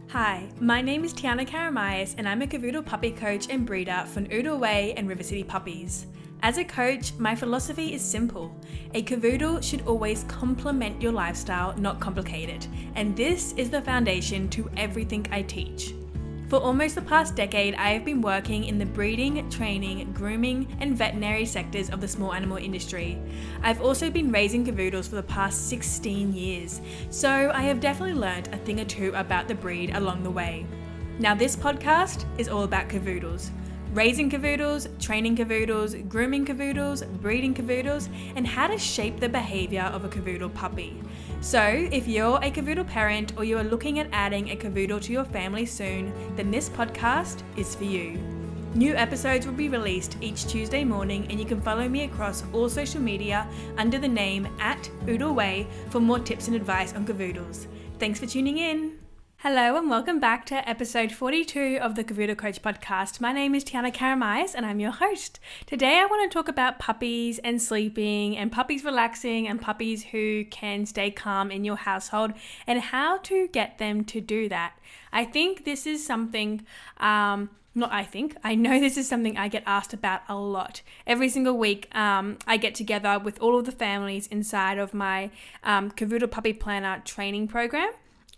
Hi, my name is Tiana Karamayas and I'm a Cavoodle puppy coach and breeder for Oodle Way and River City Puppies. As a coach, my philosophy is simple. A Cavoodle should always complement your lifestyle, not complicate it. And this is the foundation to everything I teach. For almost the past decade, I have been working in the breeding, training, grooming, and veterinary sectors of the small animal industry. I've also been raising Cavoodles for the past 16 years, so I have definitely learned a thing or two about the breed along the way. Now this podcast is all about Cavoodles. Raising Cavoodles, training Cavoodles, grooming Cavoodles, breeding Cavoodles, and how to shape the behavior of a Cavoodle puppy. So if you're a Cavoodle parent or you are looking at adding a Cavoodle to your family soon, then this podcast is for you. New episodes will be released each Tuesday morning, and you can follow me across all social media under the name @OodleWay for more tips and advice on Cavoodles. Thanks for tuning in. Hello and welcome back to episode 42 of the Cavoodle Coach podcast. My name is Tiana Karamayas and I'm your host. Today I want to talk about puppies and sleeping and puppies relaxing and puppies who can stay calm in your household and how to get them to do that. I think this is something, I know this is something I get asked about a lot. Every single week I get together with all of the families inside of my Cavoodle Puppy Planner training program.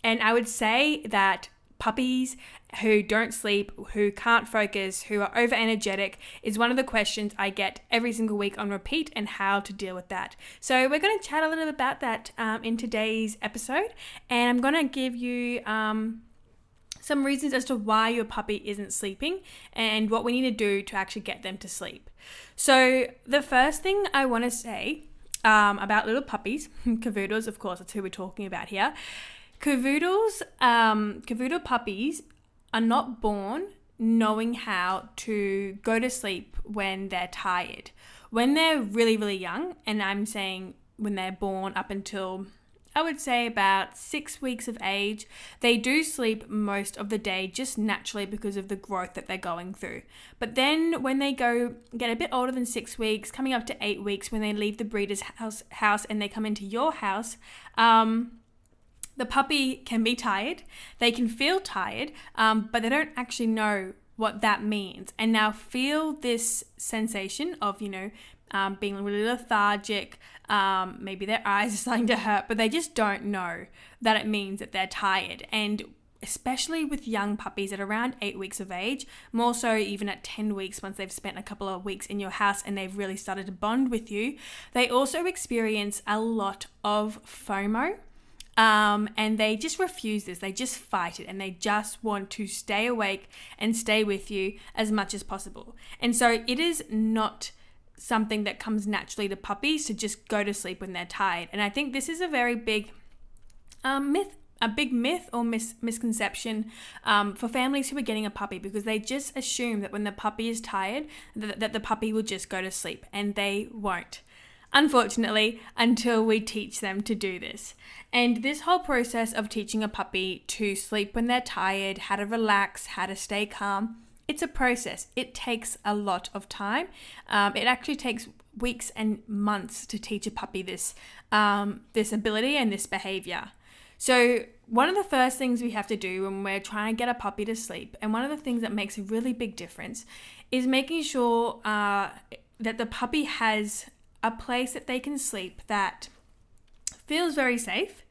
And I would say that puppies who don't sleep, who can't focus, who are over energetic is one of the questions I get every single week on repeat and how to deal with that. So we're going to chat a little bit about that in today's episode. And I'm going to give you some reasons as to why your puppy isn't sleeping and what we need to do to actually get them to sleep. So the first thing I want to say about little puppies, Cavoodles, of course, that's who we're talking about here. Cavoodle puppies are not born knowing how to go to sleep when they're tired. When they're really, really young, and I'm saying when they're born up until, I would say about 6 weeks of age, they do sleep most of the day just naturally because of the growth that they're going through. But then when they get a bit older than 6 weeks, coming up to 8 weeks, when they leave the breeder's house and they come into your house, the puppy can be tired, they can feel tired, but they don't actually know what that means. And now feel this sensation of, being really lethargic, maybe their eyes are starting to hurt, but they just don't know that it means that they're tired. And especially with young puppies at around 8 weeks of age, more so even at 10 weeks once they've spent a couple of weeks in your house and they've really started to bond with you, they also experience a lot of FOMO. And they just refuse this, they just fight it, and they just want to stay awake and stay with you as much as possible. And so it is not something that comes naturally to puppies to just go to sleep when they're tired. And I think this is a very big myth or misconception for families who are getting a puppy, because they just assume that when the puppy is tired that the puppy will just go to sleep, and they won't. Unfortunately, until we teach them to do this. And this whole process of teaching a puppy to sleep when they're tired, how to relax, how to stay calm, it's a process. It takes a lot of time. It actually takes weeks and months to teach a puppy this ability and this behavior. So one of the first things we have to do when we're trying to get a puppy to sleep, and one of the things that makes a really big difference, is making sure that the puppy has a place that they can sleep that feels very safe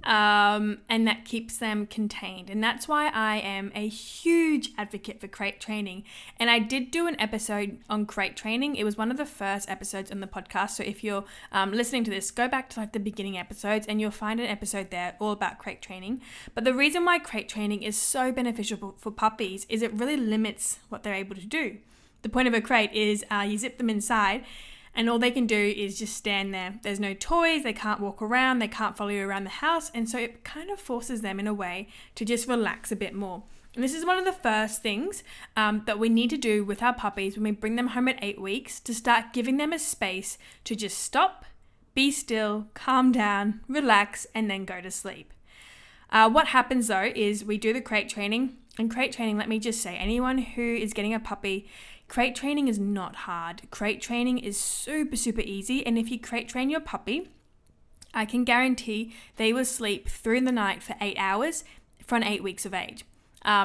and that keeps them contained. And that's why I am a huge advocate for crate training. And I did do an episode on crate training. It was one of the first episodes on the podcast. So if you're listening to this, go back to the beginning episodes and you'll find an episode there all about crate training. But the reason why crate training is so beneficial for puppies is it really limits what they're able to do. The point of a crate is you zip them inside, and all they can do is just stand there. There's no toys, they can't walk around, they can't follow you around the house. And so it kind of forces them in a way to just relax a bit more. And this is one of the first things that we need to do with our puppies when we bring them home at 8 weeks, to start giving them a space to just stop, be still, calm down, relax, and then go to sleep. What happens though is we do the crate training. And crate training, let me just say, anyone who is getting a puppy, crate training is not hard. Crate training is super, super easy. And if you crate train your puppy, I can guarantee they will sleep through the night for 8 hours from 8 weeks of age.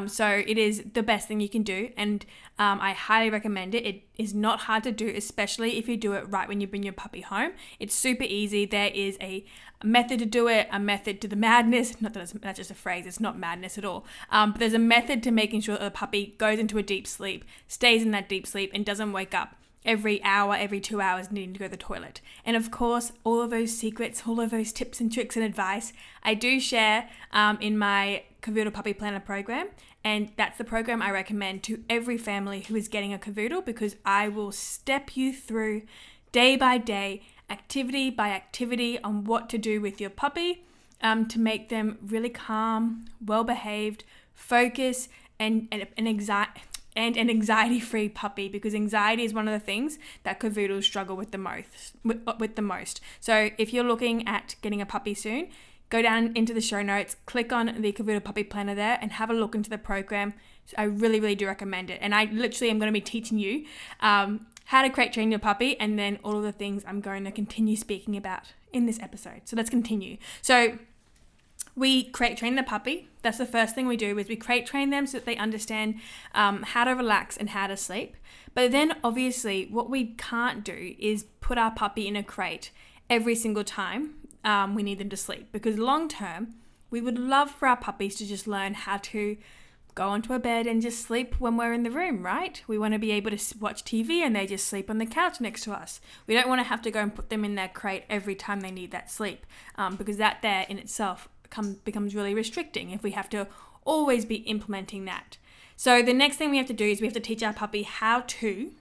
So it is the best thing you can do, and I highly recommend it. It is not hard to do, especially if you do it right when you bring your puppy home. It's super easy. There is a method to do it, a method to the madness. Not that that's just a phrase, it's not madness at all. But there's a method to making sure that the puppy goes into a deep sleep, stays in that deep sleep, and doesn't wake up every hour, every 2 hours needing to go to the toilet. And of course, all of those secrets, all of those tips and tricks and advice, I do share in my Cavoodle Puppy Planner program. And that's the program I recommend to every family who is getting a Cavoodle, because I will step you through day by day, activity by activity, on what to do with your puppy to make them really calm, well-behaved, focused, and an anxiety-free puppy, because anxiety is one of the things that Cavoodles struggle with the most. So if you're looking at getting a puppy soon, go down into the show notes, click on the Cavoodle Puppy Planner there, and have a look into the program. So I really, really do recommend it. And I literally am going to be teaching you how to crate train your puppy, and then all of the things I'm going to continue speaking about in this episode. So let's continue. So we crate train the puppy. That's the first thing we do, is we crate train them so that they understand how to relax and how to sleep. But then obviously what we can't do is put our puppy in a crate every single time we need them to sleep, because long term we would love for our puppies to just learn how to go onto a bed and just sleep when we're in the room, right? We want to be able to watch TV and they just sleep on the couch next to us. We don't want to have to go and put them in their crate every time they need that sleep, because that there in itself becomes really restricting if we have to always be implementing that. So the next thing we have to do is we have to teach our puppy how to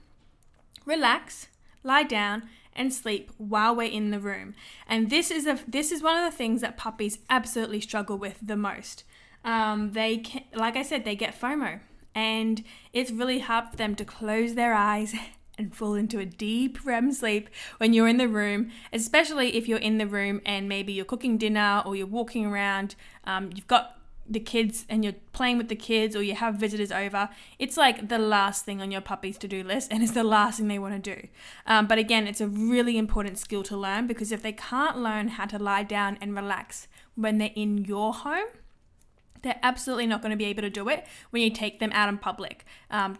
relax, lie down, and sleep while we're in the room. And this is one of the things that puppies absolutely struggle with the most. Like I said, they get FOMO, and it's really hard for them to close their eyes and fall into a deep REM sleep when you're in the room, especially if you're in the room and maybe you're cooking dinner or you're walking around, you've got the kids and you're playing with the kids, or you have visitors over. It's like the last thing on your puppy's to-do list, and it's the last thing they want to do. But again, it's a really important skill to learn, because if they can't learn how to lie down and relax when they're in your home, they're absolutely not going to be able to do it when you take them out in public,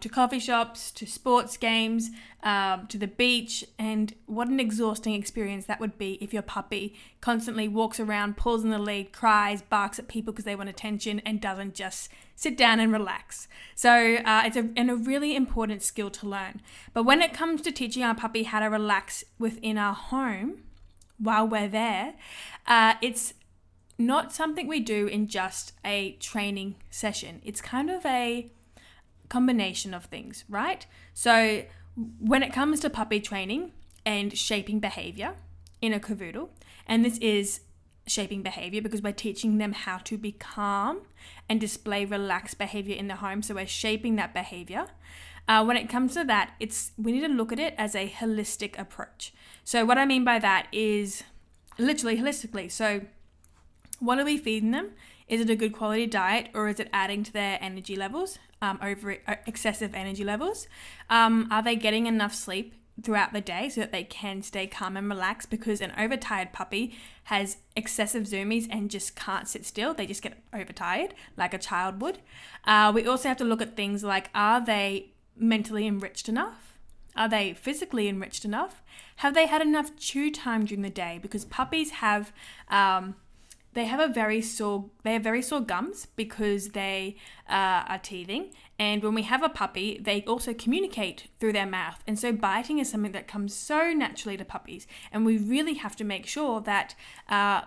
to coffee shops, to sports games, to the beach. And what an exhausting experience that would be if your puppy constantly walks around, pulls in the lead, cries, barks at people because they want attention, and doesn't just sit down and relax. So it's a really important skill to learn. But when it comes to teaching our puppy how to relax within our home while we're there, it's not something we do in just a training session. It's kind of a combination of things, right? So when it comes to puppy training and shaping behavior in a Cavoodle, and this is shaping behavior because we're teaching them how to be calm and display relaxed behavior in the home, so we're shaping that behavior. When it comes to that, we need to look at it as a holistic approach. So what I mean by that is literally holistically. So what are we feeding them? Is it a good quality diet, or is it adding to their energy levels, excessive energy levels? Are they getting enough sleep throughout the day so that they can stay calm and relaxed? Because an overtired puppy has excessive zoomies and just can't sit still. They just get overtired like a child would. We also have to look at things like, are they mentally enriched enough? Are they physically enriched enough? Have they had enough chew time during the day? Because puppies have they have very sore gums because they are teething. And when we have a puppy, they also communicate through their mouth. And so biting is something that comes so naturally to puppies. And we really have to make sure that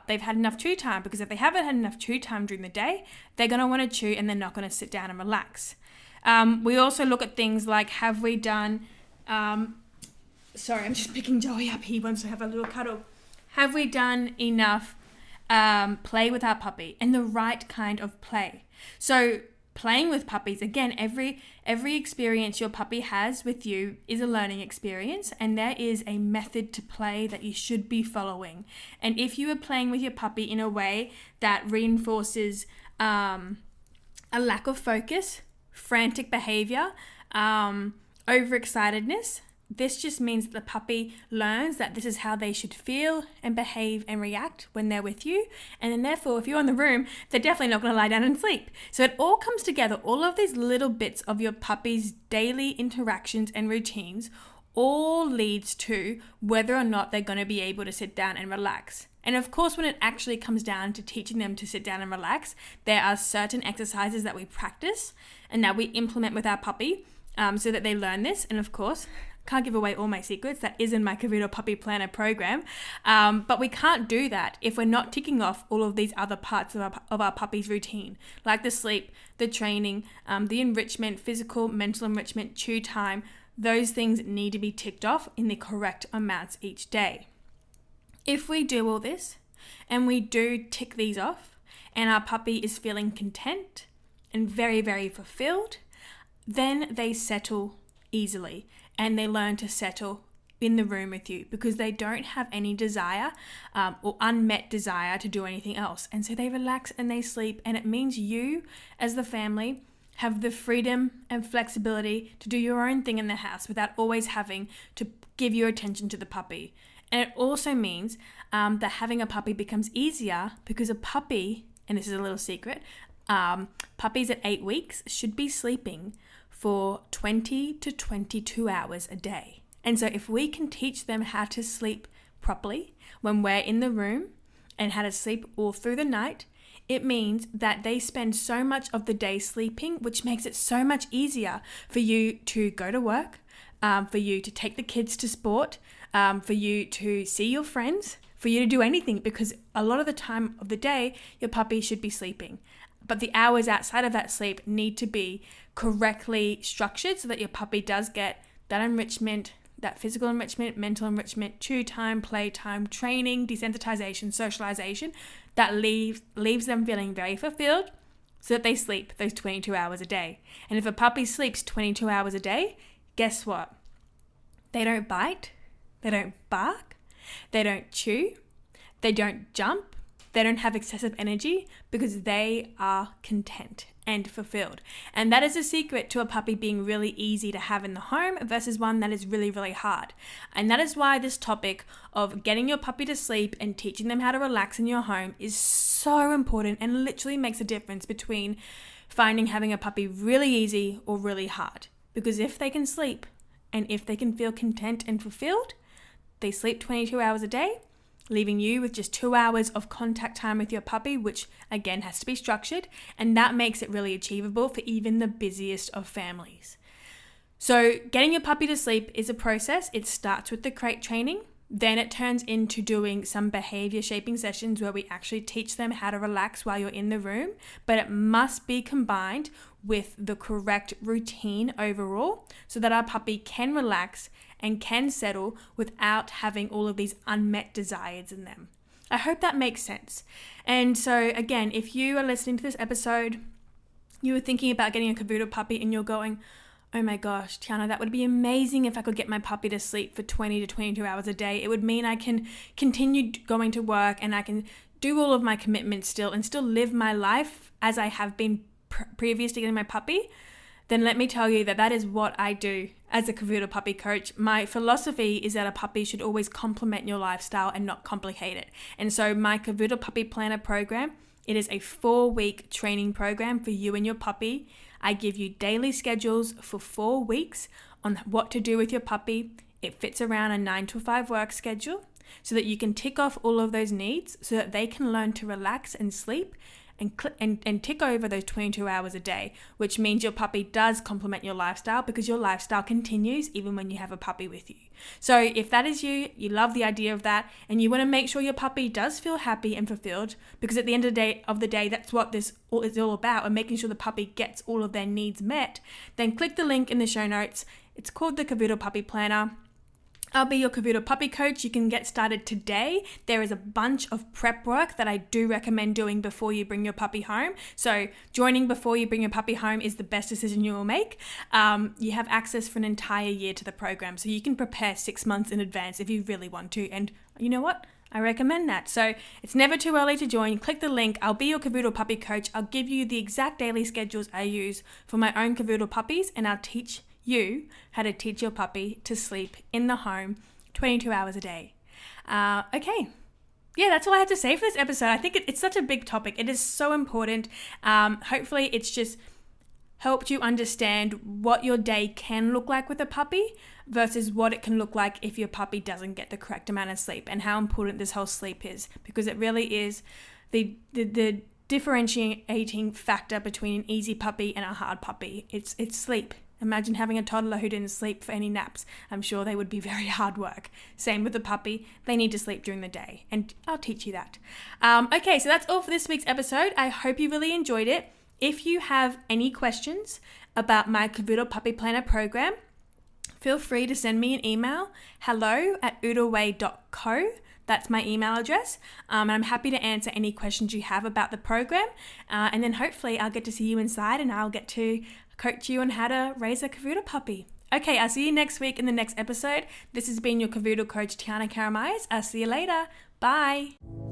they've had enough chew time, because if they haven't had enough chew time during the day, they're going to want to chew and they're not going to sit down and relax. We also look at things like, have we done... sorry, I'm just picking Joey up. He wants to have a little cuddle. Have we done enough play with our puppy, and the right kind of play? So playing with puppies, again, every experience your puppy has with you is a learning experience, and there is a method to play that you should be following. And if you are playing with your puppy in a way that reinforces a lack of focus, frantic behavior, overexcitedness, This just means that the puppy learns that this is how they should feel and behave and react when they're with you. And then therefore, if you're in the room, they're definitely not going to lie down and sleep. So it all comes together. All of these little bits of your puppy's daily interactions and routines all leads to whether or not they're going to be able to sit down and relax. And of course, when it actually comes down to teaching them to sit down and relax, there are certain exercises that we practice and that we implement with our puppy so that they learn this. And of course, can't give away all my secrets. That is in my Cavoodle Puppy Planner program. But we can't do that if we're not ticking off all of these other parts of our puppy's routine, like the sleep, the training, the enrichment, physical, mental enrichment, chew time. Those things need to be ticked off in the correct amounts each day. If we do all this and we do tick these off and our puppy is feeling content and very, very fulfilled, then they settle easily and they learn to settle in the room with you because they don't have any desire or unmet desire to do anything else. And so they relax and they sleep, and it means you as the family have the freedom and flexibility to do your own thing in the house without always having to give your attention to the puppy. And it also means that having a puppy becomes easier because a puppy, and this is a little secret, puppies at 8 weeks should be sleeping for 20 to 22 hours a day. And so if we can teach them how to sleep properly when we're in the room and how to sleep all through the night, it means that they spend so much of the day sleeping, which makes it so much easier for you to go to work, for you to take the kids to sport, for you to see your friends, for you to do anything, because a lot of the time of the day, your puppy should be sleeping. But the hours outside of that sleep need to be correctly structured so that your puppy does get that enrichment, that physical enrichment, mental enrichment, chew time, play time, training, desensitization, socialization, that leaves them feeling very fulfilled so that they sleep those 22 hours a day. And if a puppy sleeps 22 hours a day, guess what? They don't bite, they don't bark, they don't chew, they don't jump, they don't have excessive energy because they are content and fulfilled. And that is a secret to a puppy being really easy to have in the home versus one that is really, really hard. And that is why this topic of getting your puppy to sleep and teaching them how to relax in your home is so important and literally makes a difference between finding having a puppy really easy or really hard. Because if they can sleep and if they can feel content and fulfilled, they sleep 22 hours a day, leaving you with just 2 hours of contact time with your puppy, which again has to be structured, and that makes it really achievable for even the busiest of families. So getting your puppy to sleep is a process. It starts with the crate training, then it turns into doing some behavior shaping sessions where we actually teach them how to relax while you're in the room, but it must be combined with the correct routine overall so that our puppy can relax and can settle without having all of these unmet desires in them. I hope that makes sense. And so again, if you are listening to this episode, you were thinking about getting a Cavoodle puppy and you're going, oh my gosh, Tiana, that would be amazing if I could get my puppy to sleep for 20 to 22 hours a day. It would mean I can continue going to work and I can do all of my commitments still and still live my life as I have been previous to getting my puppy. Then let me tell you that that is what I do as a Cavoodle puppy coach. My philosophy is that a puppy should always complement your lifestyle and not complicate it. And so my Cavoodle Puppy Planner program, it is a 4-week training program for you and your puppy. I give you daily schedules for 4 weeks on what to do with your puppy. It fits around a 9 to 5 work schedule so that you can tick off all of those needs so that they can learn to relax and sleep and tick over those 22 hours a day, which means your puppy does complement your lifestyle because your lifestyle continues even when you have a puppy with you. So if that is you, you love the idea of that, and you want to make sure your puppy does feel happy and fulfilled, because at the end of the day, that's what this is all about, and making sure the puppy gets all of their needs met, then click the link in the show notes. It's called the Cavoodle Puppy Planner. I'll be your Cavoodle Puppy Coach. You can get started today. There is a bunch of prep work that I do recommend doing before you bring your puppy home. So joining before you bring your puppy home is the best decision you will make. You have access for an entire year to the program. So you can prepare 6 months in advance if you really want to. And you know what? I recommend that. So it's never too early to join. Click the link. I'll be your Cavoodle Puppy Coach. I'll give you the exact daily schedules I use for my own Cavoodle puppies, and I'll teach you how to teach your puppy to sleep in the home 22 hours a day. Okay. Yeah, that's all I have to say for this episode. I think it's such a big topic. It is so important. Hopefully it's just helped you understand what your day can look like with a puppy versus what it can look like if your puppy doesn't get the correct amount of sleep, and how important this whole sleep is, because it really is the differentiating factor between an easy puppy and a hard puppy. It's sleep. Imagine having a toddler who didn't sleep for any naps. I'm sure they would be very hard work. Same with the puppy. They need to sleep during the day, and I'll teach you that. Okay, so that's all for this week's episode. I hope you really enjoyed it. If you have any questions about my Cavoodle Puppy Planner program, feel free to send me an email, hello@oodleway.co. That's my email address. And I'm happy to answer any questions you have about the program. And then hopefully I'll get to see you inside, and I'll get to coach you on how to raise a Cavoodle puppy. Okay, I'll see you next week in the next episode. This has been your Cavoodle coach, Tiana Karamayas. I'll see you later. Bye.